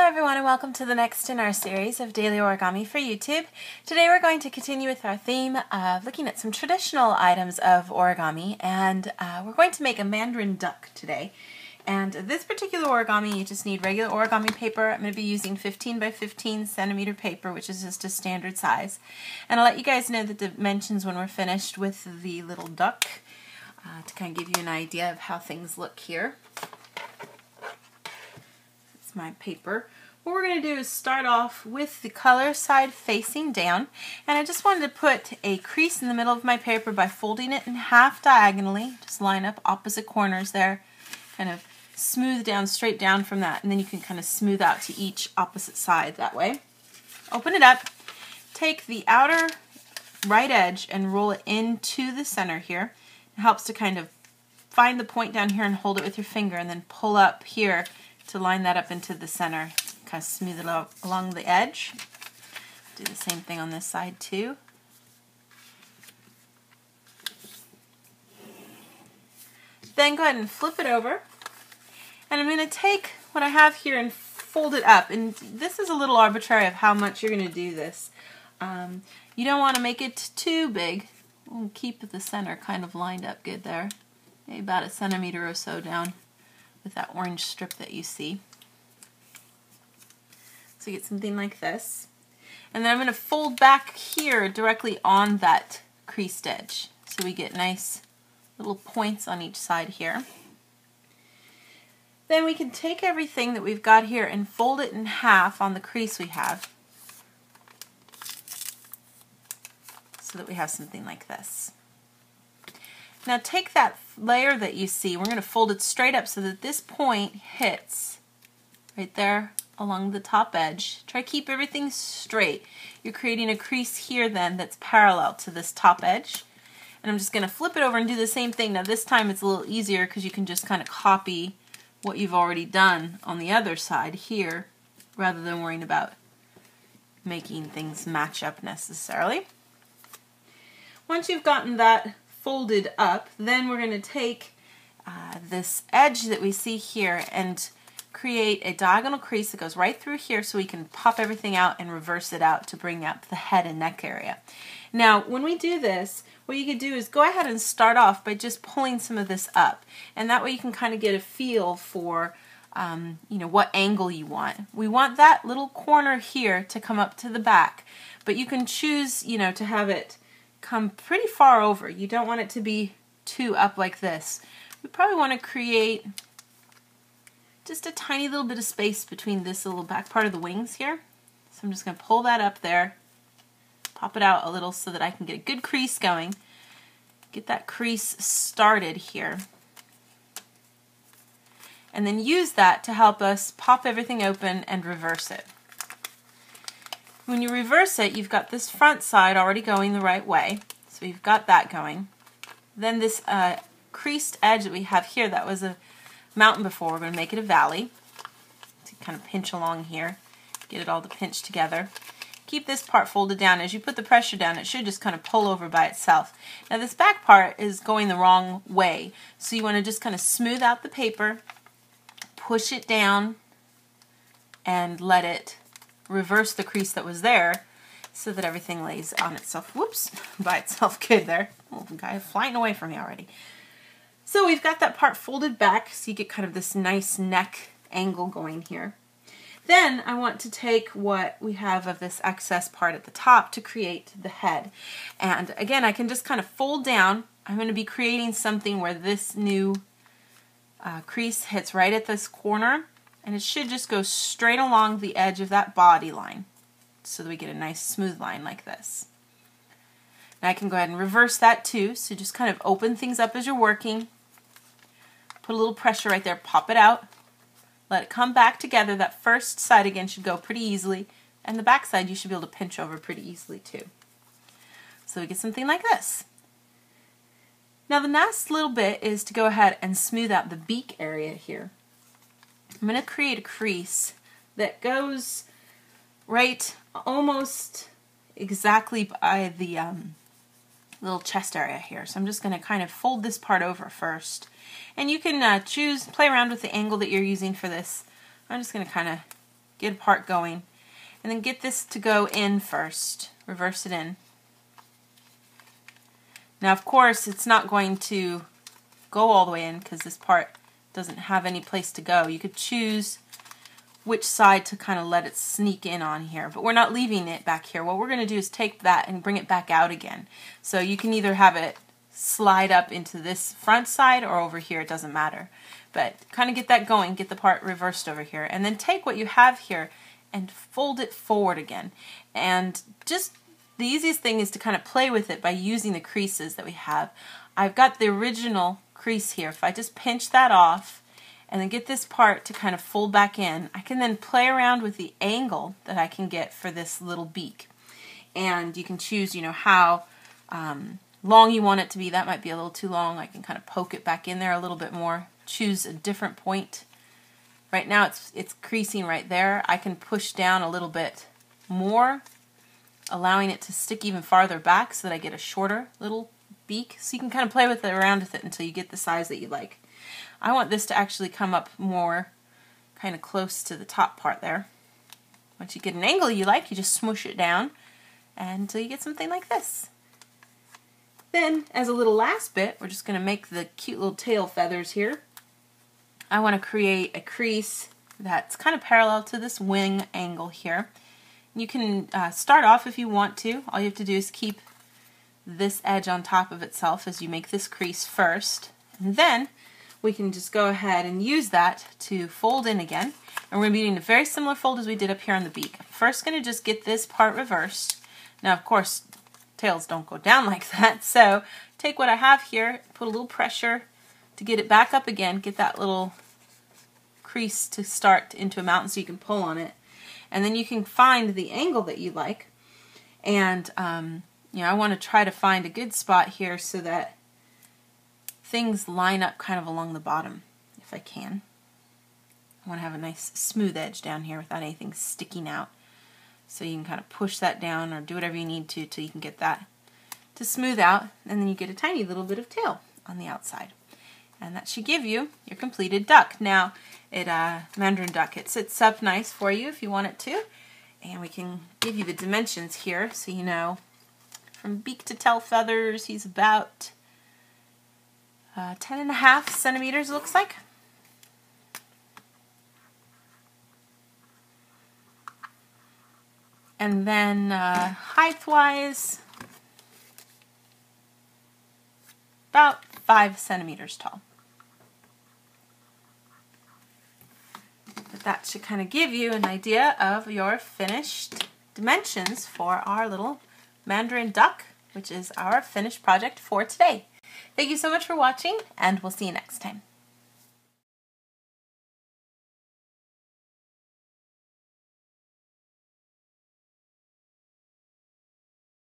everyone, and welcome to the next in our series of daily origami for YouTube. Today we're going to continue with our theme of looking at some traditional items of origami, and we're going to make a Mandarin duck today. And this particular origami, you just need regular origami paper. I'm going to be using 15 by 15 centimeter paper, which is just a standard size. And I'll let you guys know the dimensions when we're finished with the little duck to kind of give you an idea of how things look here. My paper. What we're going to do is start off with the color side facing down, and I just wanted to put a crease in the middle of my paper by folding it in half diagonally. Just line up opposite corners there, kind of smooth down, straight down from that, and then you can kind of smooth out to each opposite side that way. Open it up, take the outer right edge and roll it into the center here. It helps to kind of find the point down here and hold it with your finger, and then pull up here to line that up into the center. Kind of smooth it along the edge. Do the same thing on this side too. Then go ahead and flip it over. And I'm going to take what I have here and fold it up. And this is a little arbitrary of how much you're going to do this. You don't want to make it too big. We'll keep the center kind of lined up good there. Maybe about a centimeter or so down with that orange strip that you see. So you get something like this. And then I'm going to fold back here directly on that creased edge. So we get nice little points on each side here. Then we can take everything that we've got here and fold it in half on the crease we have, so that we have something like this. Now take that layer that you see, we're going to fold it straight up so that this point hits right there along the top edge. Try to keep everything straight. You're creating a crease here then that's parallel to this top edge. And I'm just going to flip it over and do the same thing. Now this time it's a little easier because you can just kind of copy what you've already done on the other side here rather than worrying about making things match up necessarily. Once you've gotten that folded up, then we're going to take this edge that we see here and create a diagonal crease that goes right through here so we can pop everything out and reverse it out to bring up the head and neck area. Now when we do this, what you could do is go ahead and start off by just pulling some of this up, and that way you can kind of get a feel for what angle you want. We want that little corner here to come up to the back, but you can choose to have it come pretty far over. You don't want it to be too up like this. We probably want to create just a tiny little bit of space between this little back part of the wings here. So I'm just going to pull that up there, pop it out a little so that I can get a good crease going. Get that crease started here. And then use that to help us pop everything open and reverse it. When you reverse it, you've got this front side already going the right way. So you've got that going. Then this creased edge that we have here, that was a mountain before, we're going to make it a valley. To kind of pinch along here. Get it all to pinch together. Keep this part folded down. As you put the pressure down, it should just kind of pull over by itself. Now this back part is going the wrong way. So you want to just kind of smooth out the paper, push it down, and let it reverse the crease that was there so that everything lays on itself. Whoops, by itself good there. Oh, the guy flying away from me already. So we've got that part folded back so you get kind of this nice neck angle going here. Then I want to take what we have of this excess part at the top to create the head. And again, I can just kind of fold down. I'm going to be creating something where this new crease hits right at this corner. And it should just go straight along the edge of that body line so that we get a nice smooth line like this. Now I can go ahead and reverse that too, so just kind of open things up as you're working. Put a little pressure right there, pop it out. Let it come back together. That first side again should go pretty easily, and the back side you should be able to pinch over pretty easily too. So we get something like this. Now the next little bit is to go ahead and smooth out the beak area here. I'm going to create a crease that goes right almost exactly by the little chest area here. So I'm just going to kind of fold this part over first. And you can play around with the angle that you're using for this. I'm just going to kind of get a part going, and then get this to go in first. Reverse it in. Now of course it's not going to go all the way in because this part doesn't have any place to go. You could choose which side to kind of let it sneak in on here, but we're not leaving it back here. What we're going to do is take that and bring it back out again. So you can either have it slide up into this front side or over here, it doesn't matter. But kind of get that going, get the part reversed over here, and then take what you have here and fold it forward again. And just the easiest thing is to kind of play with it by using the creases that we have. I've got the original crease here. If I just pinch that off and then get this part to kind of fold back in, I can then play around with the angle that I can get for this little beak. And you can choose, you know, how long you want it to be. That might be a little too long. I can kind of poke it back in there a little bit more. Choose a different point. Right now it's creasing right there. I can push down a little bit more, allowing it to stick even farther back so that I get a shorter little beak. So you can kind of play with it around with it until you get the size that you like. I want this to actually come up more kind of close to the top part there. Once you get an angle you like, you just smoosh it down until you get something like this. Then, as a little last bit, we're just going to make the cute little tail feathers here. I want to create a crease that's kind of parallel to this wing angle here. You can start off if you want to. All you have to do is keep this edge on top of itself as you make this crease first. And then we can just go ahead and use that to fold in again. And we're going to be doing a very similar fold as we did up here on the beak. First going to just get this part reversed. Now of course tails don't go down like that, so take what I have here, put a little pressure to get it back up again, get that little crease to start into a mountain so you can pull on it. And then you can find the angle that you like. And you know, I want to try to find a good spot here so that things line up kind of along the bottom, if I can. I want to have a nice smooth edge down here without anything sticking out. So you can kind of push that down or do whatever you need to till you can get that to smooth out, and then you get a tiny little bit of tail on the outside. And that should give you your completed duck. Now, Mandarin duck, it sits up nice for you if you want it to. And we can give you the dimensions here so you know. From beak to tail feathers, he's about 10.5 centimeters, it looks like. And then height-wise, about 5 centimeters tall. But that should kind of give you an idea of your finished dimensions for our little Mandarin duck, which is our finished project for today. Thank you so much for watching, and we'll see you next time.